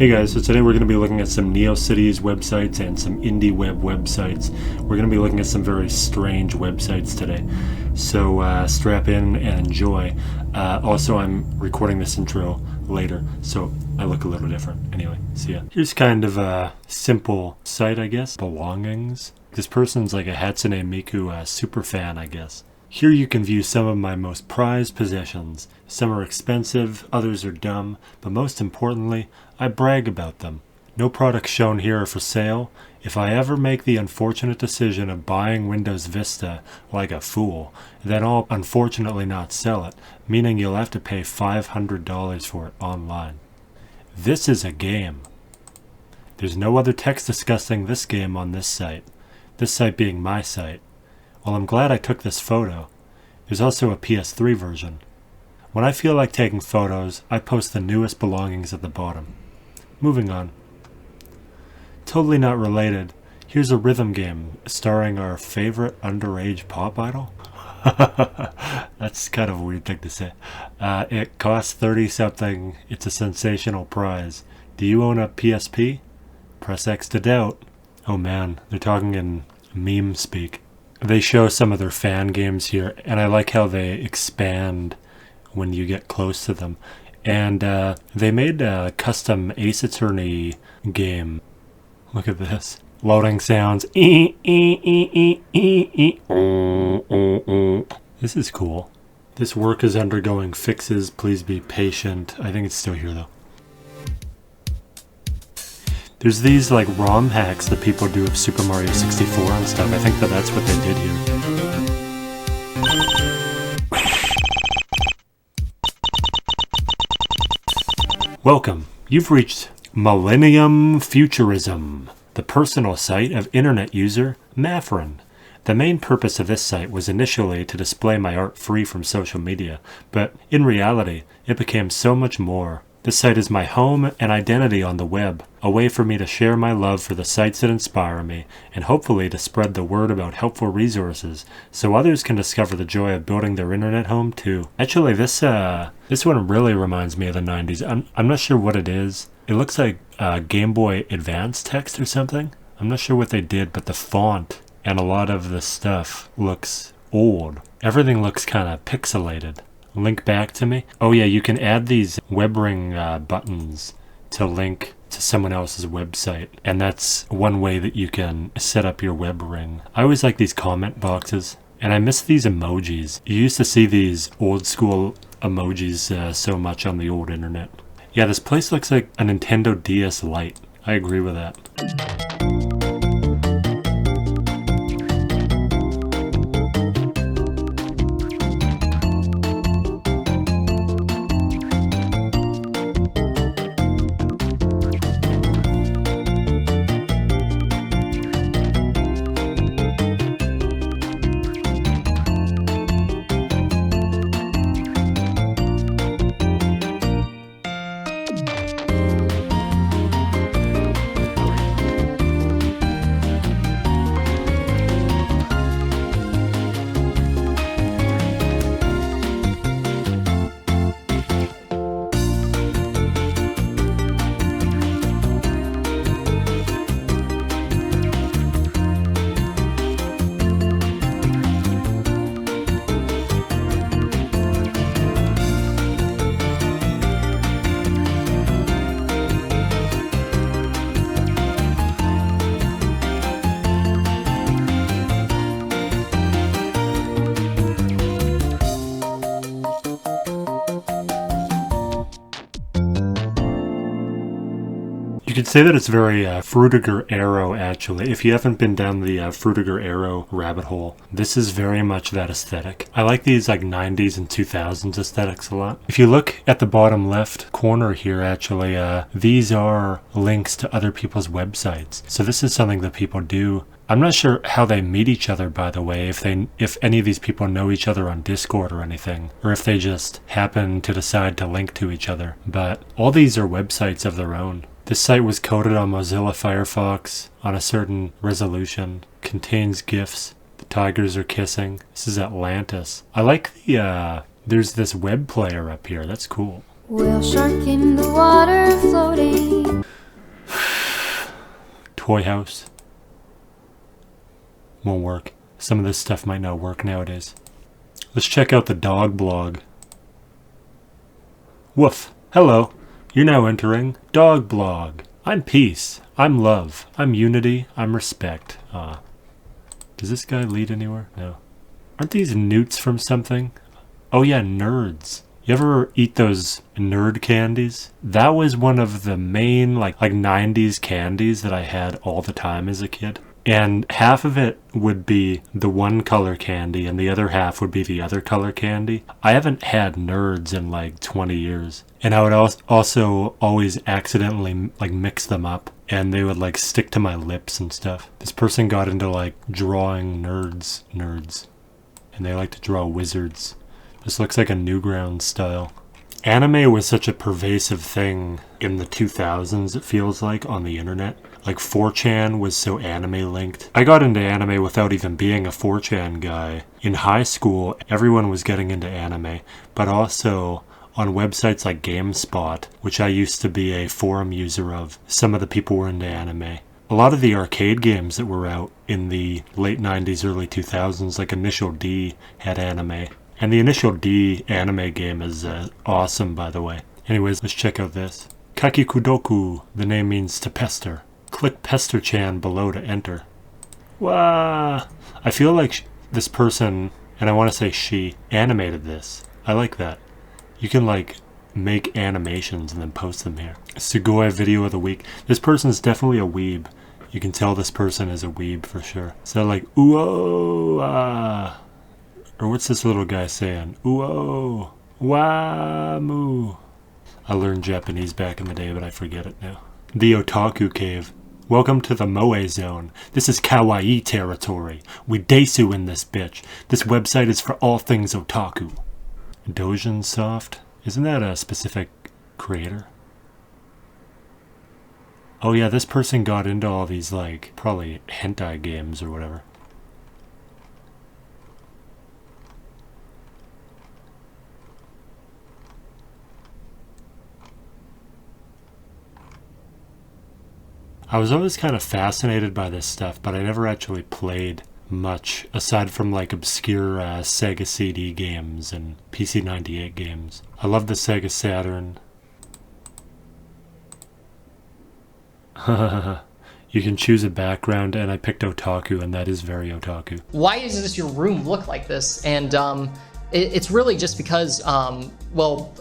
Hey guys, so today we're going to be looking at some Neocities websites and some indie web websites. We're going to be looking at some very strange websites today. So strap in and enjoy. Also, I'm recording this intro later, so I look a little different. Anyway, see ya. Here's kind of a simple site, I guess. Belongings. This person's like a Hatsune Miku super fan, I guess. Here you can view some of my most prized possessions. Some are expensive, others are dumb, but most importantly, I brag about them. No products shown here are for sale. If I ever make the unfortunate decision of buying Windows Vista like a fool, then I'll unfortunately not sell it, meaning you'll have to pay $500 for it online. This is a game. There's no other text discussing this game on this site being my site. Well, I'm glad I took this photo. There's also a PS3 version. When I feel like taking photos, I post the newest belongings at the bottom. Moving on. Totally not related. Here's a rhythm game starring our favorite underage pop idol. That's kind of a weird thing to say. It costs 30 something. It's a sensational prize. Do you own a PSP? Press X to doubt. Oh man, they're talking in meme speak. They show some of their fan games here, and I like how they expand when you get close to them. And they made a custom Ace Attorney game. Look at this. Loading sounds. This is cool. This work is undergoing fixes. Please be patient. I think it's still here though. There's these like ROM hacks that people do of Super Mario 64 and stuff. I think that's what they did here. Welcome. You've reached Millennium Futurism, the personal site of internet user Maffrin. The main purpose of this site was initially to display my art free from social media, but in reality, it became so much more. This site is my home and identity on the web, a way for me to share my love for the sites that inspire me, and hopefully to spread the word about helpful resources, so others can discover the joy of building their internet home too. Actually, this one really reminds me of the 90s. I'm not sure what it is. It looks like Game Boy Advance text or something. I'm not sure what they did, but the font and a lot of the stuff looks old. Everything looks kind of pixelated. Link back to me. Oh yeah, you can add these web ring buttons to link to someone else's website, and that's one way that you can set up your web ring. I always like these comment boxes, and I miss these emojis. You used to see these old school emojis so much on the old internet. Yeah, this place looks like a Nintendo DS Lite. I agree with that. You could say that it's very Frutiger Arrow, actually. If you haven't been down the Frutiger Arrow rabbit hole, this is very much that aesthetic. I like these like 90s and 2000s aesthetics a lot. If you look at the bottom left corner here, actually, these are links to other people's websites. So this is something that people do. I'm not sure how they meet each other, by the way, if any of these people know each other on Discord or anything, or if they just happen to decide to link to each other. But all these are websites of their own. This site was coded on Mozilla Firefox on a certain resolution, contains GIFs. The tigers are kissing. This is Atlantis. I like the, there's this web player up here. That's cool. Whale shark in the water floating. Toy house. Won't work. Some of this stuff might not work nowadays. Let's check out the dog blog. Woof. Hello. You're now entering Dog Blog. I'm peace. I'm love. I'm unity. I'm respect. Does this guy lead anywhere? No. Aren't these newts from something? Oh yeah, nerds. You ever eat those nerd candies? That was one of the main like 90s candies that I had all the time as a kid. And half of it would be the one color candy and the other half would be the other color candy. I haven't had nerds in like 20 years. And I would also always accidentally like mix them up and they would like stick to my lips and stuff. This person got into like drawing nerds. And they like to draw wizards. This looks like a Newgrounds style. Anime was such a pervasive thing in the 2000s, it feels like, on the internet. Like 4chan was so anime linked. I got into anime without even being a 4chan guy. In high school, everyone was getting into anime, but also on websites like GameSpot, which I used to be a forum user of, some of the people were into anime. A lot of the arcade games that were out in the late 90s, early 2000s, like Initial D, had anime. And the Initial D anime game is awesome, by the way. Anyways, let's check out this. Kakikudoku, the name means to pester. Click Pester-chan below to enter. Wah! I feel like this person, and I want to say she, animated this. I like that. You can like make animations and then post them here. Sugoi video of the week. This person's definitely a weeb. You can tell this person is a weeb for sure. So like, ooh, ah. Or what's this little guy saying? Ooh, wa moo. I learned Japanese back in the day, but I forget it now. The Otaku Cave. Welcome to the Moe Zone. This is kawaii territory. We desu in this bitch. This website is for all things otaku. Dojin Soft? Isn't that a specific creator? Oh yeah, this person got into all these like, probably hentai games or whatever. I was always kind of fascinated by this stuff, but I never actually played much, aside from like obscure Sega CD games and PC 98 games. I love the Sega Saturn. You can choose a background, and I picked otaku, and that is very otaku. Why does this your room look like this? And it's really just because, well,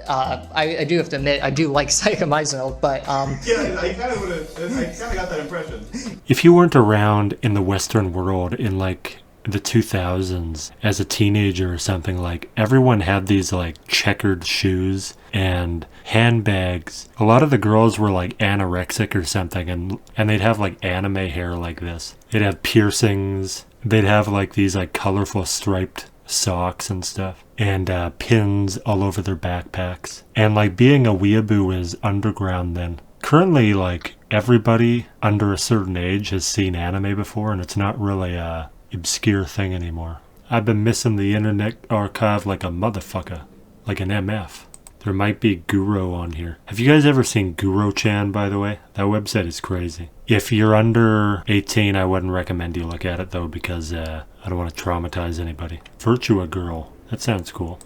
I do have to admit, I do like Psychomycin, but yeah, I kind of got that impression. If you weren't around in the Western world in like the 2000s as a teenager or something, like everyone had these like checkered shoes and handbags. A lot of the girls were like anorexic or something, and they'd have like anime hair like this. They'd have piercings. They'd have like these like colorful striped socks and stuff, and pins all over their backpacks. And like being a weeaboo is underground then. Currently, like everybody under a certain age has seen anime before, and it's not really a obscure thing anymore. I've been missing the internet archive like a motherfucker, like an MF. There might be Guro on here. Have you guys ever seen Guro-chan, by the way? That website is crazy. If you're under 18, I wouldn't recommend you look at it, though, because I don't want to traumatize anybody. Virtua Girl. That sounds cool.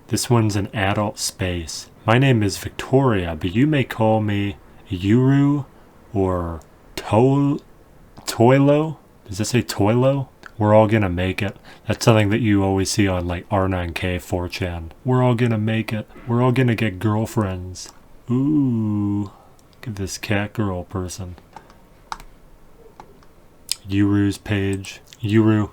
This one's an adult space. My name is Victoria, but you may call me Yuru or Toilo? Does this say Toilo? We're all gonna make it. That's something that you always see on like R9K 4chan. We're all gonna make it. We're all gonna get girlfriends. Ooh. Look at this cat girl person. Yuru's page. Yuru.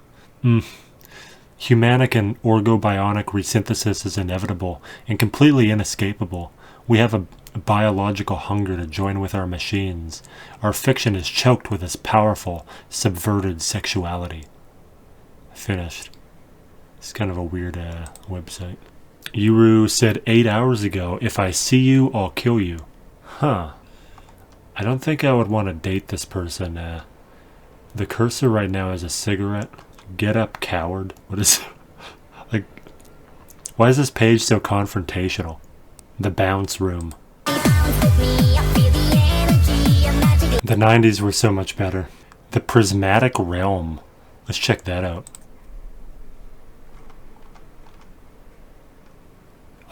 Humanic and orgobionic resynthesis is inevitable and completely inescapable. We have a biological hunger to join with our machines. Our fiction is choked with this powerful, subverted sexuality. Finished. It's kind of a weird website. Yuru said 8 hours ago, if I see you, I'll kill you. Huh. I don't think I would want to date this person. The cursor right now is a cigarette. Get up, coward. What is... like... Why is this page so confrontational? The bounce room. The 90s were so much better. The Prismatic Realm. Let's check that out.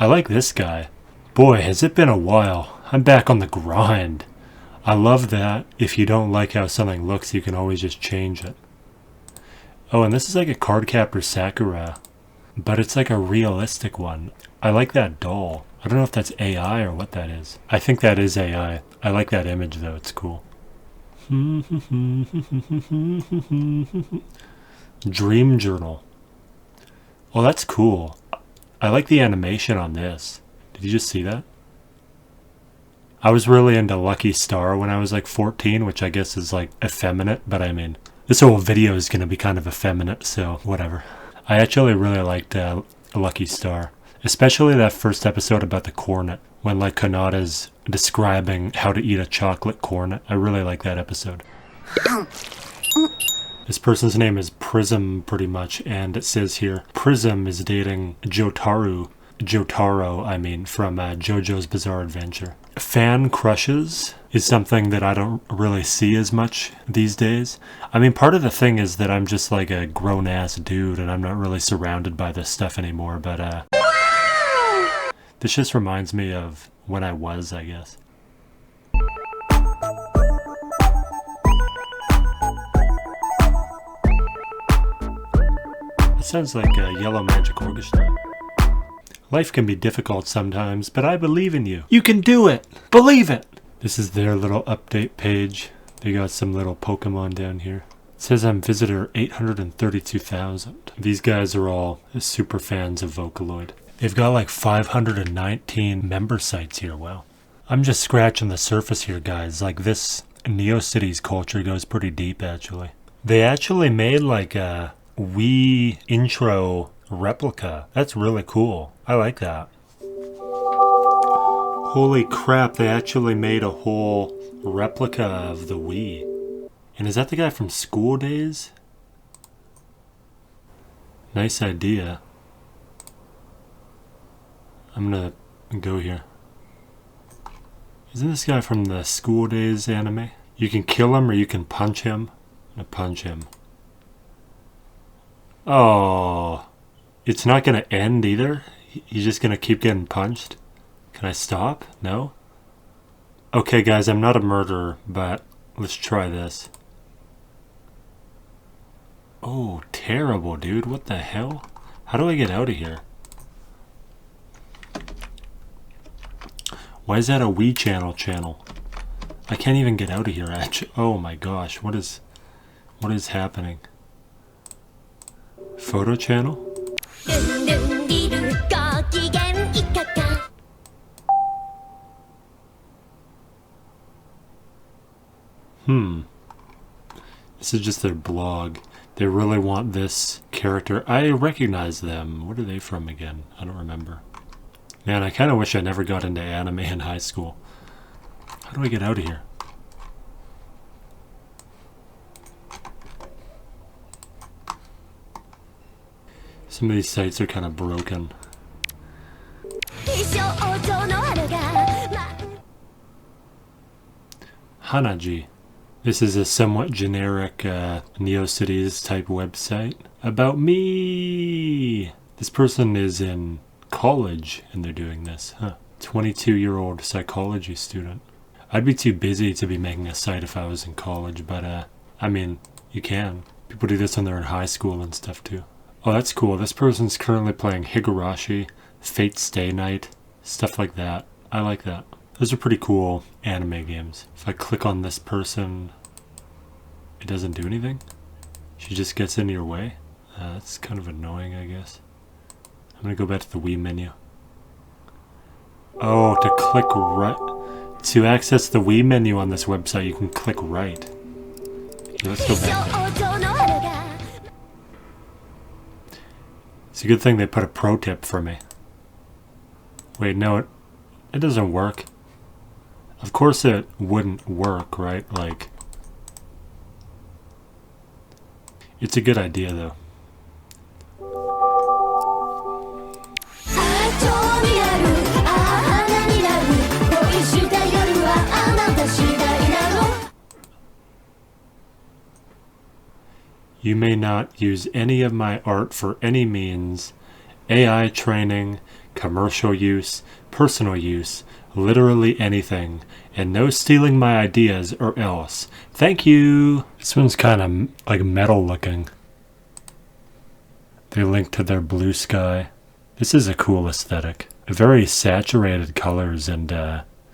I like this guy. Boy, has it been a while. I'm back on the grind. I love that if you don't like how something looks, you can always just change it. Oh, and this is like a Cardcaptor Sakura, but it's like a realistic one. I like that doll. I don't know if that's AI or what that is. I think that is AI. I like that image though, it's cool. Dream Journal. Oh, that's cool. I like the animation on this. Did you just see that? I was really into Lucky Star when I was like 14, which I guess is like effeminate, but I mean, this whole video is going to be kind of effeminate, so whatever. I actually really liked Lucky Star, especially that first episode about the cornet, when like Kanata's describing how to eat a chocolate cornet. I really like that episode. This person's name is Prism, pretty much, and it says here, Prism is dating Jotaro, I mean, from JoJo's Bizarre Adventure. Fan crushes is something that I don't really see as much these days. I mean, part of the thing is that I'm just like a grown-ass dude, and I'm not really surrounded by this stuff anymore, but this just reminds me of when I was, I guess. It sounds like a Yellow Magic Orchestra. Life can be difficult sometimes, but I believe in you. You can do it! Believe it! This is their little update page. They got some little Pokemon down here. It says I'm visitor 832,000. These guys are all super fans of Vocaloid. They've got like 519 member sites here, wow. I'm just scratching the surface here, guys. Like this Neocities culture goes pretty deep, actually. They actually made like a Wii intro replica. That's really cool. I like that. Holy crap, they actually made a whole replica of the Wii. And is that the guy from School Days? Nice idea. I'm gonna go here. Isn't this guy from the School Days anime? You can kill him or you can punch him. I'm gonna punch him. Oh, it's not gonna end either? He's just gonna keep getting punched? Can I stop? No? Okay guys, I'm not a murderer, but let's try this. Oh, terrible, dude. What the hell? How do I get out of here? Why is that a Wii channel? I can't even get out of here, actually. Oh my gosh, what is happening? Photo channel? This is just their blog. They really want this character. I recognize them. What are they from again? I don't remember. Man, I kind of wish I never got into anime in high school. How do I get out of here? Some of these sites are kind of broken. Hanaji. This is a somewhat generic Neocities type website about me. This person is in college and they're doing this. 22-year-old psychology student. I'd be too busy to be making a site if I was in college, but I mean, you can. People do this when they're in high school and stuff too. Oh, that's cool. This person's currently playing Higurashi, Fate Stay Night, stuff like that. I like that. Those are pretty cool anime games. If I click on this person, it doesn't do anything? She just gets in your way? That's kind of annoying, I guess. I'm gonna go back to the Wii menu. Oh, to click right. To access the Wii menu on this website, you can click right. Okay, let's go back there. It's a good thing they put a pro tip for me. Wait, no, it doesn't work. Of course it wouldn't work, right? Like, it's a good idea though. You may not use any of my art for any means. AI training, commercial use, personal use, literally anything. And no stealing my ideas or else. Thank you! This one's kind of like metal looking. They link to their blue sky. This is a cool aesthetic. Very saturated colors and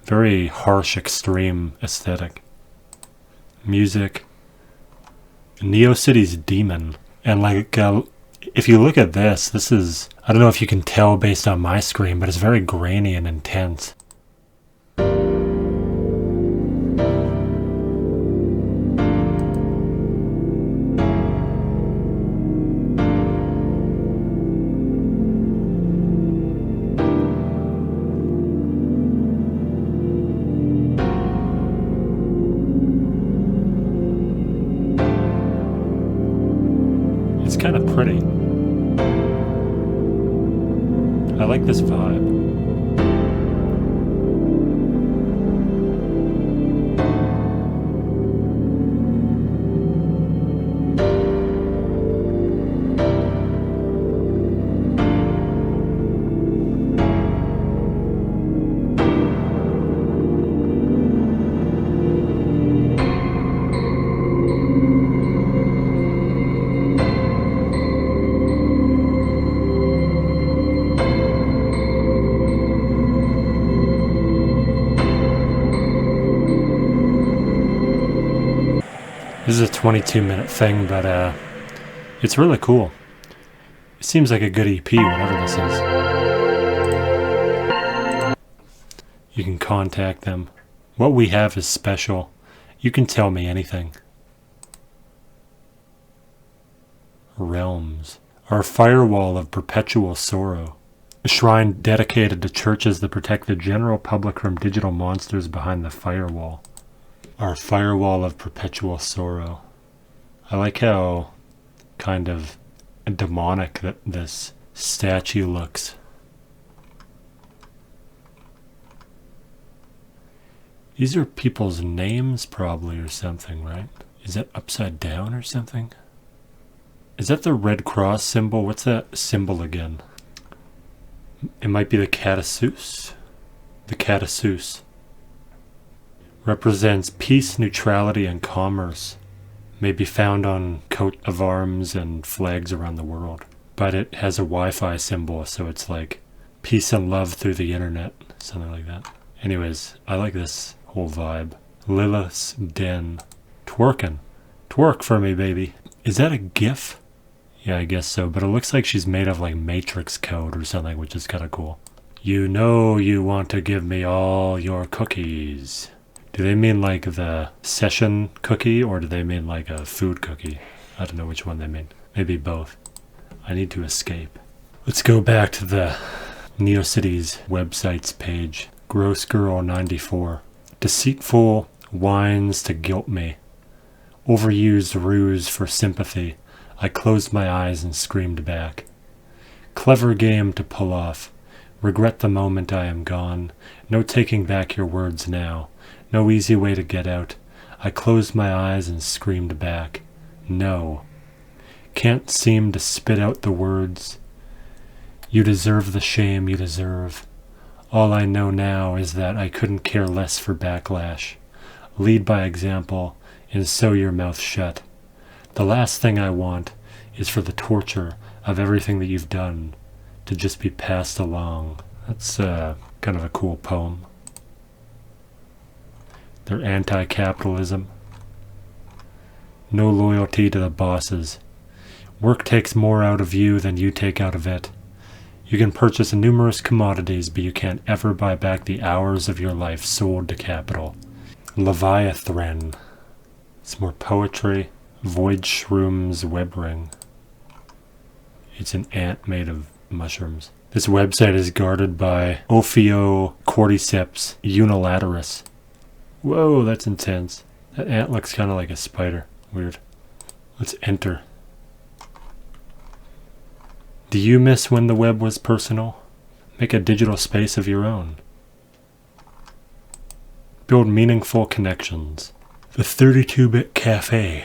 very harsh, extreme aesthetic. Music. Neocities Demon. And like, if you look at this, this is, I don't know if you can tell based on my screen, but it's very grainy and intense. It's kind of pretty. I like this vibe. This is a 22-minute thing, but it's really cool. It seems like a good EP, whatever this is. You can contact them. What we have is special. You can tell me anything. Realms. Our firewall of perpetual sorrow. A shrine dedicated to churches that protect the general public from digital monsters behind the firewall. Our firewall of perpetual sorrow. I like how kind of demonic that this statue looks. These are people's names probably or something, right? Is that upside down or something? Is that the Red Cross symbol? What's that symbol again? It might be the Catasous. The Catasous. Represents peace, neutrality, and commerce. May be found on coat of arms and flags around the world. But it has a Wi-Fi symbol, so it's like peace and love through the internet. Something like that. Anyways, I like this whole vibe. Lilith's Den. Twerking. Twerk for me, baby. Is that a GIF? Yeah, I guess so, but it looks like she's made of like matrix code or something, which is kind of cool. You know you want to give me all your cookies. Do they mean like the session cookie, or do they mean like a food cookie? I don't know which one they mean. Maybe both. I need to escape. Let's go back to the Neocities websites page. Gross Girl 94. Deceitful whines to guilt me. Overused ruse for sympathy. I closed my eyes and screamed back. Clever game to pull off. Regret the moment I am gone. No taking back your words now. No easy way to get out. I closed my eyes and screamed back. No. Can't seem to spit out the words. You deserve the shame you deserve. All I know now is that I couldn't care less for backlash. Lead by example and sew your mouth shut. The last thing I want is for the torture of everything that you've done to just be passed along. That's kind of a cool poem. They're anti-capitalism. No loyalty to the bosses. Work takes more out of you than you take out of it. You can purchase numerous commodities, but you can't ever buy back the hours of your life sold to capital. Leviathan. It's more poetry. Void Shroom's web ring. It's an ant made of mushrooms. This website is guarded by Ophiocordyceps unilaterus. Whoa, that's intense. That ant looks kind of like a spider. Weird. Let's enter. Do you miss when the web was personal? Make a digital space of your own. Build meaningful connections. The 32-bit cafe.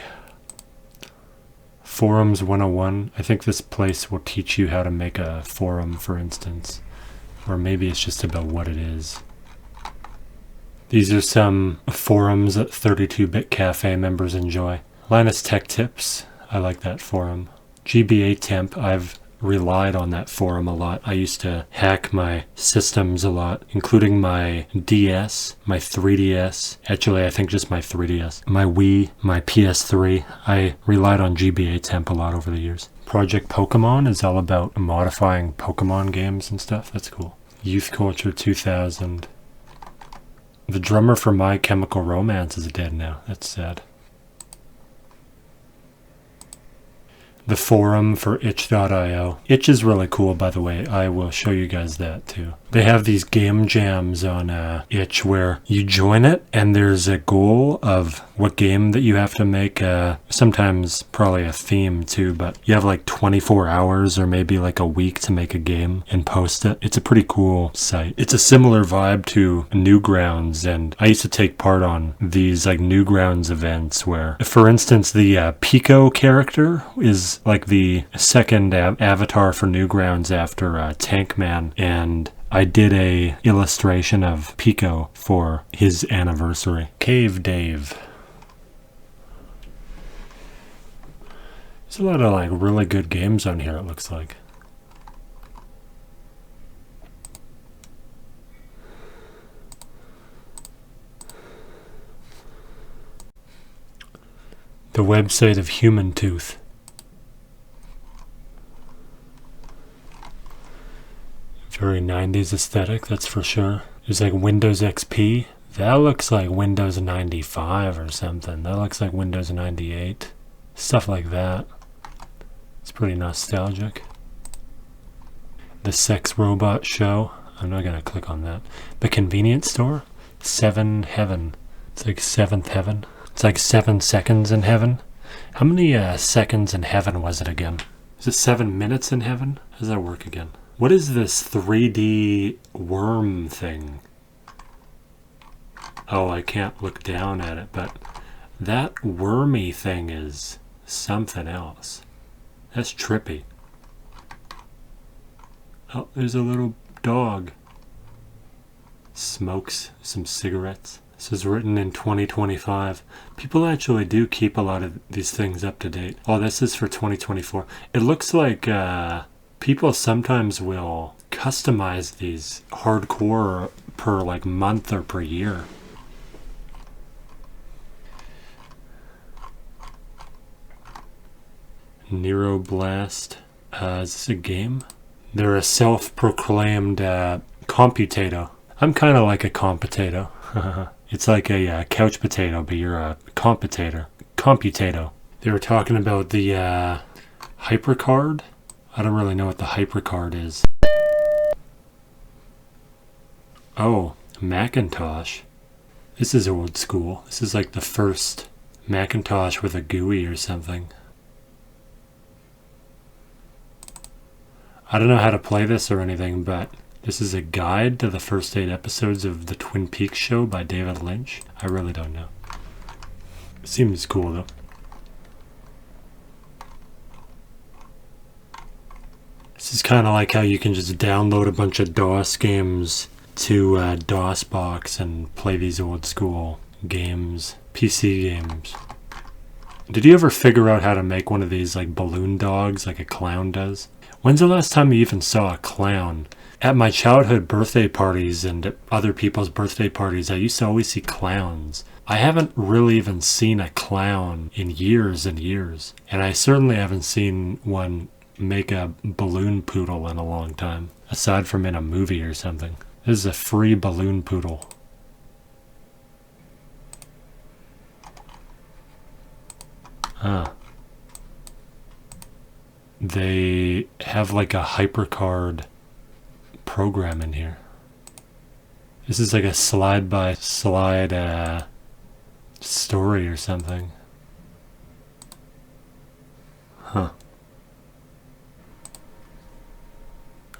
Forums 101. I think this place will teach you how to make a forum, for instance. Or maybe it's just about what it is. These are some forums that 32-Bit Cafe members enjoy. Linus Tech Tips. I like that forum. GBA Temp. I've relied on that forum a lot. I used to hack my systems a lot, including my DS, my 3DS, actually I think just my 3DS, my Wii, my PS3. I relied on GBA Temp a lot over the years. Project Pokemon is all about modifying Pokemon games and stuff. That's cool. Youth Culture 2000. The drummer for My Chemical Romance is dead now. That's sad. The forum for itch.io. Itch is really cool, by the way. I will show you guys that too. They have these game jams on itch where you join it and there's a goal of what game that you have to make. Sometimes probably a theme too, but you have like 24 hours or maybe like a week to make a game and post it. It's a pretty cool site. It's a similar vibe to Newgrounds, and I used to take part on these like Newgrounds events where, for instance, the Pico character is like the second avatar for Newgrounds after Tankman, and I did a illustration of Pico for his anniversary. Cave Dave. There's a lot of like really good games on here, it looks like. The website of Human Tooth. Very 90s aesthetic, that's for sure. There's like Windows XP. That looks like Windows 95 or something. That looks like Windows 98. Stuff like that. It's pretty nostalgic. The Sex Robot Show. I'm not going to click on that. The Convenience Store. 7 Heaven. It's like 7th Heaven. It's like 7 seconds in heaven. How many seconds in heaven was it again? Is it 7 minutes in heaven? How does that work again? What is this 3D worm thing? Oh, I can't look down at it, but that wormy thing is something else. That's trippy. Oh, there's a little dog. Smokes some cigarettes. This is written in 2025. People actually do keep a lot of these things up to date. Oh, this is for 2024. It looks like people sometimes will customize these hardcore per like month or per year. Neuroblast. Is this a game? They're a self-proclaimed computato. I'm kind of like a computato. It's like a couch potato, but you're a computato. They were talking about the HyperCard. I don't really know what the HyperCard is. Oh, Macintosh. This is old school. This is like the first Macintosh with a GUI or something. I don't know how to play this or anything, but this is a guide to the first 8 episodes of the Twin Peaks show by David Lynch. I really don't know. It seems cool though. This is kind of like how you can just download a bunch of DOS games to DOSBox and play these old school games, PC games. Did you ever figure out how to make one of these like balloon dogs like a clown does? When's the last time you even saw a clown? At my childhood birthday parties and at other people's birthday parties, I used to always see clowns. I haven't really even seen a clown in years and years. And I certainly haven't seen one make a balloon poodle in a long time, aside from in a movie or something. This is a free balloon poodle. Ah. They have like a HyperCard program in here. This is like a slide by slide story or something. Huh.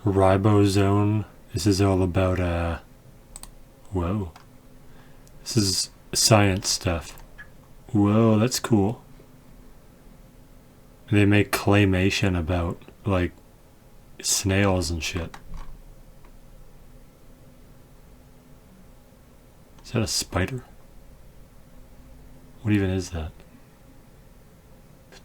Ribosome. This is all about whoa. This is science stuff. Whoa, that's cool. They make claymation about, like, snails and shit. Is that a spider? What even is that?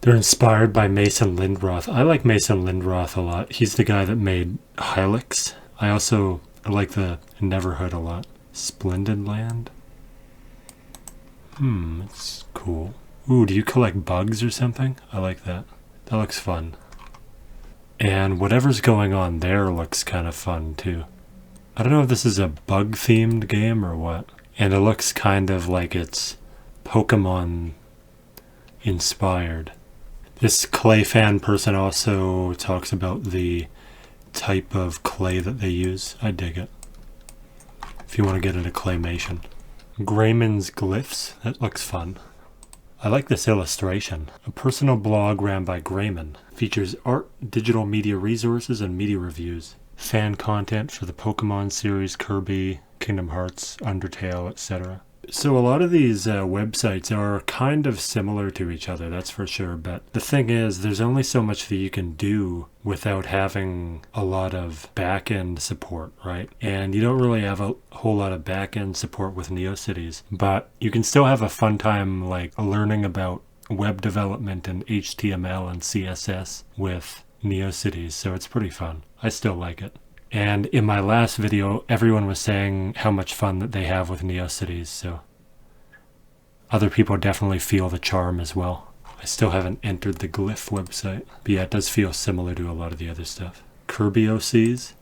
They're inspired by Mason Lindroth. I like Mason Lindroth a lot. He's the guy that made Hylix. I also like the Neverhood a lot. Splendid Land. It's cool. Ooh, do you collect bugs or something? I like that. That looks fun. And whatever's going on there looks kind of fun too. I don't know if this is a bug-themed game or what. And it looks kind of like it's Pokemon inspired. This clay fan person also talks about the type of clay that they use. I dig it. If you want to get into claymation. Grayman's Glyphs. That looks fun. I like this illustration. A personal blog ran by Grayman. Features art, digital media resources, and media reviews. Fan content for the Pokemon series, Kirby, Kingdom Hearts, Undertale, etc. So a lot of these websites are kind of similar to each other, that's for sure. But the thing is, there's only so much that you can do without having a lot of back-end support, right? And you don't really have a whole lot of back-end support with Neocities. But you can still have a fun time like learning about web development and HTML and CSS with Neocities. So it's pretty fun. I still like it. And in my last video, everyone was saying how much fun that they have with Neocities, so other people definitely feel the charm as well. I still haven't entered the Glyph website, but yeah, it does feel similar to a lot of the other stuff. Kirby OCs,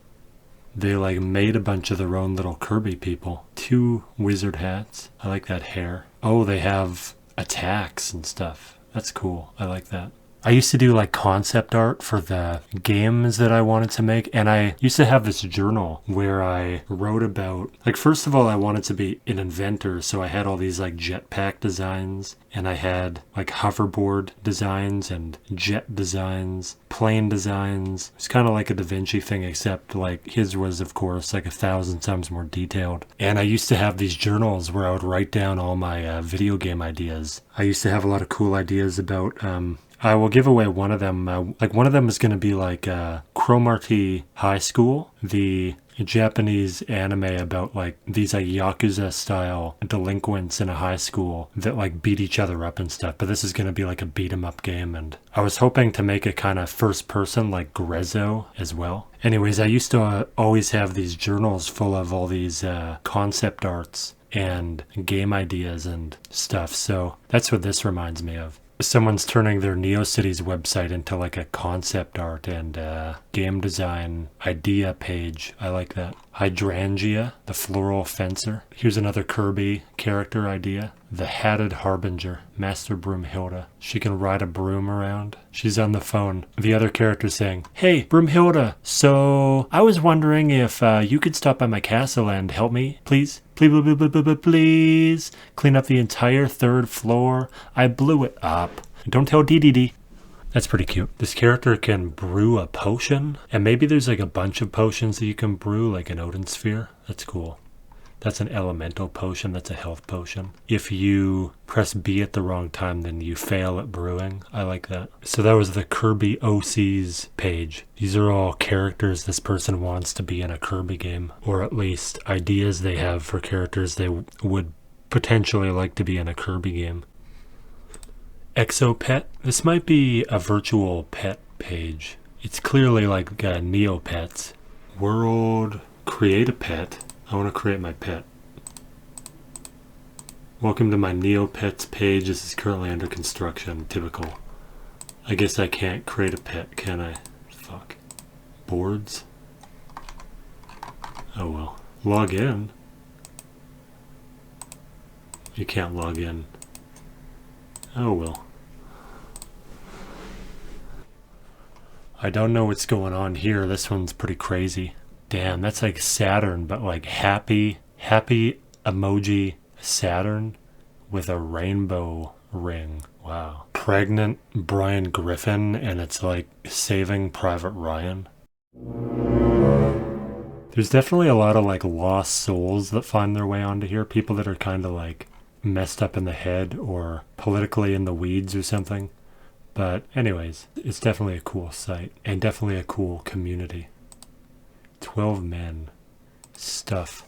they like made a bunch of their own little Kirby people. 2 wizard hats. I like that hair. Oh, they have attacks and stuff. That's cool. I like that. I used to do like concept art for the games that I wanted to make, and I used to have this journal where I wrote about, like, first of all, I wanted to be an inventor, so I had all these like jetpack designs, and I had like hoverboard designs and jet designs, plane designs. It's kind of like a Da Vinci thing, except like his was, of course, like 1,000 times more detailed. And I used to have these journals where I would write down all my video game ideas. I used to have a lot of cool ideas about I will give away one of them. Like one of them is going to be like Cromarty High School, the Japanese anime about like these like Yakuza style delinquents in a high school that like beat each other up and stuff. But this is going to be like a beat 'em up game, and I was hoping to make it kind of first person like Grezzo as well. Anyways, I used to always have these journals full of all these concept arts and game ideas and stuff. So that's what this reminds me of. Someone's turning their Neocities website into like a concept art and game design idea page. I like that. Hydrangea, the floral fencer. Here's another Kirby character idea. The Hatted Harbinger, Master Broomhilda. She can ride a broom around. She's on the phone. The other character's saying, "Hey, Broomhilda, so I was wondering if you could stop by my castle and help me, please? Please. Clean up the entire 3rd floor. I blew it up. Don't tell Dee. That's pretty cute. This character can brew a potion, and maybe there's like a bunch of potions that you can brew, like an Odin Sphere. That's cool. That's an elemental potion. That's a health potion. If you press B at the wrong time, then you fail at brewing. I like that. So that was the Kirby OCs page. These are all characters this person wants to be in a Kirby game, or at least ideas they have for characters they would potentially like to be in a Kirby game. Exopet. This might be a virtual pet page. It's clearly like Neopets. World. Create a pet. I want to create my pet. Welcome to my Neopets page. This is currently under construction. Typical. I guess I can't create a pet, can I? Fuck. Boards? Oh well. Log in. You can't log in. Oh well. I don't know what's going on here. This one's pretty crazy. Damn, that's like Saturn, but like happy emoji Saturn with a rainbow ring. Wow. Pregnant Brian Griffin, and it's like Saving Private Ryan. There's definitely a lot of like lost souls that find their way onto here. People that are kind of like messed up in the head or politically in the weeds or something. But anyways, it's definitely a cool site and definitely a cool community. 12 men. Stuff.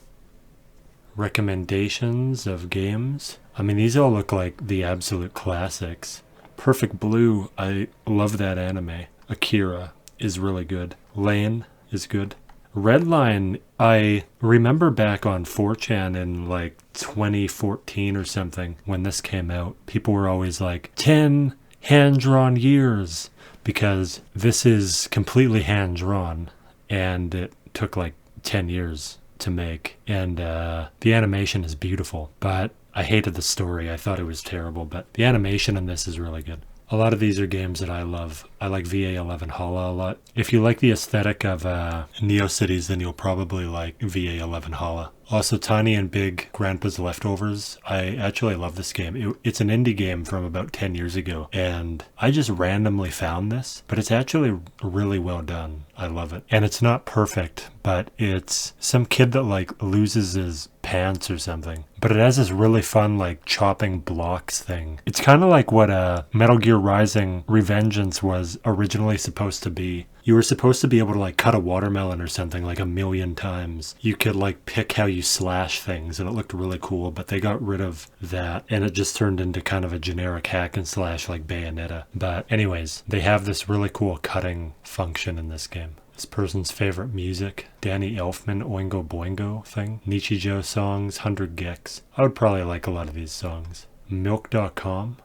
Recommendations of games. I mean, these all look like the absolute classics. Perfect Blue, I love that anime. Akira is really good. Lane is good. Redline, I remember back on 4chan in like 2014 or something when this came out. People were always like, 10 hand-drawn years, because this is completely hand-drawn and it took like 10 years to make, and the animation is beautiful, but I hated the story. I thought it was terrible, but the animation in this is really good. A lot of these are games that I love. I like VA11 Hala a lot. If you like the aesthetic of Neocities, then you'll probably like VA11 Hala. Also, Tiny and Big Grandpa's Leftovers. I actually love this game. It's an indie game from about 10 years ago, and I just randomly found this, but it's actually really well done. I love it. And it's not perfect, but it's some kid that like loses his pants or something. But it has this really fun like chopping blocks thing. It's kind of like what Metal Gear Rising Revengeance was originally supposed to be. You were supposed to be able to like cut a watermelon or something like 1,000,000 times. You could like pick how you slash things, and it looked really cool, but they got rid of that and it just turned into kind of a generic hack and slash like Bayonetta. But anyways, they have this really cool cutting function in this game. This person's favorite music, Danny Elfman Oingo Boingo thing, Nichijou songs, 100 Gex. I would probably like a lot of these songs. Milk.com.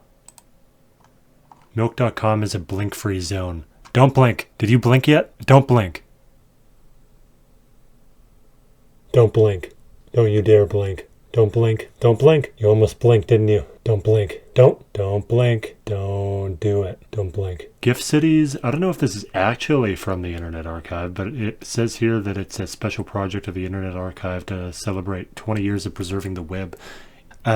Milk.com is a blink-free zone. Don't blink. Did you blink yet? Don't blink. Don't blink. Don't you dare blink. Don't blink. Don't blink. You almost blinked, didn't you? Don't blink. Don't blink. Don't do it. Don't blink. Gift Cities. I don't know if this is actually from the Internet Archive, but it says here that it's a special project of the Internet Archive to celebrate 20 years of preserving the web.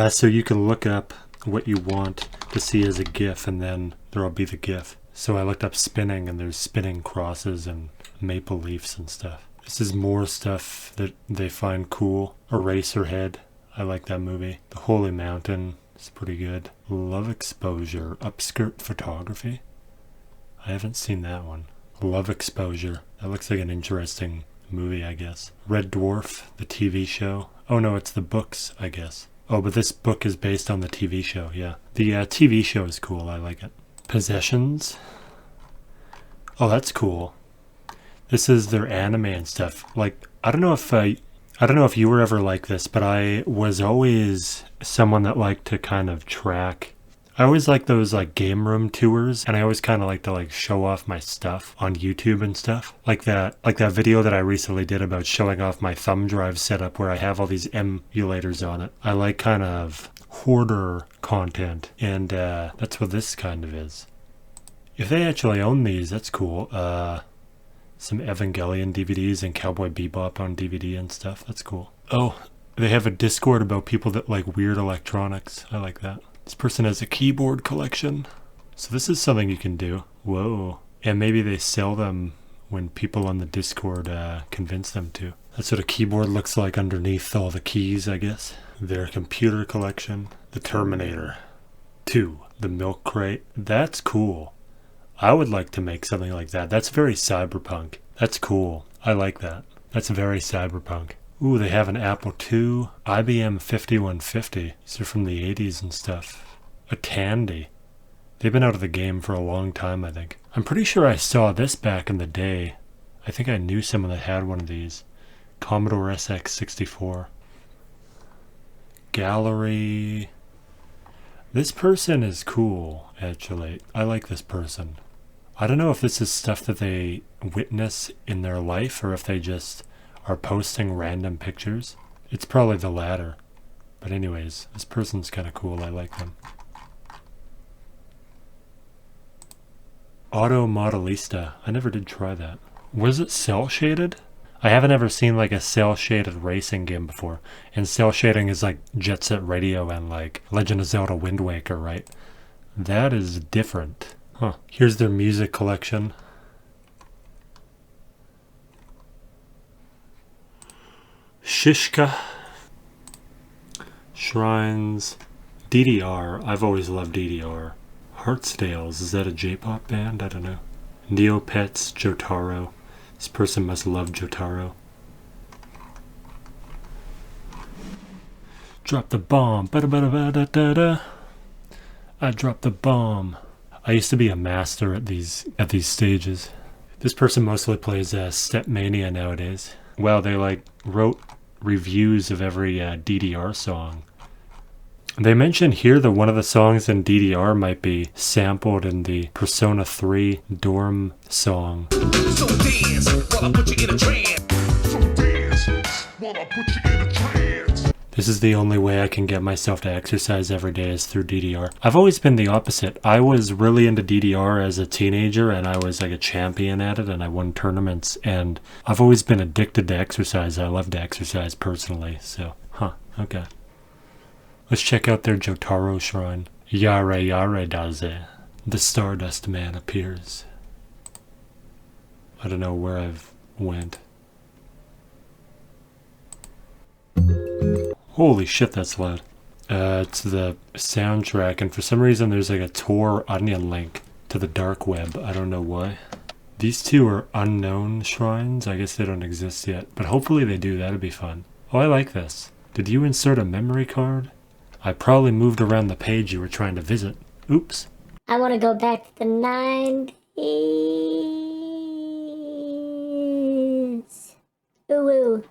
So you can look up what you want to see as a GIF, and then there'll be the GIF. So I looked up spinning, and there's spinning crosses and maple leaves and stuff. This is more stuff that they find cool. Eraserhead. I like that movie. The Holy Mountain is pretty good. Love Exposure. Upskirt Photography. I haven't seen that one. Love Exposure. That looks like an interesting movie, I guess. Red Dwarf, the TV show. Oh no, it's the books, I guess. Oh, but this book is based on the TV show, yeah. The TV show is cool, I like it. Possessions. Oh, that's cool. This is their anime and stuff. Like, I don't know if you were ever like this, but I was always someone that liked to kind of track. I always like those like game room tours, and I always kind of like to like show off my stuff on YouTube and stuff. Like that video that I recently did about showing off my thumb drive setup where I have all these emulators on it. I like kind of hoarder content, and that's what this kind of is. If they actually own these, that's cool. Some Evangelion DVDs and Cowboy Bebop on DVD and stuff. That's cool. Oh, they have a Discord about people that like weird electronics. I like that. This person has a keyboard collection. So this is something you can do. Whoa. And maybe they sell them when people on the Discord convince them to. That's what a keyboard looks like underneath all the keys, I guess. Their computer collection. The Terminator 2. The Milk Crate. That's cool. I would like to make something like that. That's very cyberpunk. That's cool. I like that. That's very cyberpunk. Ooh, they have an Apple II, IBM 5150. These are from the 80s and stuff. A Tandy. They've been out of the game for a long time, I think. I'm pretty sure I saw this back in the day. I think I knew someone that had one of these. Commodore SX64. Gallery. This person is cool, actually. I like this person. I don't know if this is stuff that they witness in their life or if they just are posting random pictures. It's probably the latter. But anyways, this person's kind of cool. I like them. Auto Modelista. I never did try that. Was it cell shaded? I haven't ever seen like a cell shaded racing game before. And cell shading is like Jet Set Radio and like Legend of Zelda Wind Waker, right? That is different. Huh. Here's their music collection. Shishka. Shrines. DDR. I've always loved DDR. Heartsdales, is that a J-pop band? I don't know. Neopets, Jotaro. This person must love Jotaro. Drop the bomb. Ba-da-ba-da-ba-da-da-da. I dropped the bomb. I used to be a master at these stages. This person mostly plays Stepmania nowadays. Wow, they like wrote reviews of every DDR song. They mention here that one of the songs in DDR might be sampled in the Persona 3 Dorm song. So dance while I put you in a trance. So dance while I put you in a trance. This is the only way I can get myself to exercise every day is through DDR. I've always been the opposite. I was really into DDR as a teenager and I was like a champion at it and I won tournaments and I've always been addicted to exercise. I love to exercise personally, so, okay. Let's check out their Jotaro shrine. Yare yare daze. The Stardust Man appears. I don't know where I've went. Holy shit, that's loud. It's the soundtrack, and for some reason there's like a Tor onion link to the dark web. I don't know why. These two are unknown shrines. I guess they don't exist yet, but hopefully they do. That'd be fun. Oh, I like this. Did you insert a memory card? I probably moved around the page you were trying to visit. Oops. I want to go back to the 90s. Ooh, ooh.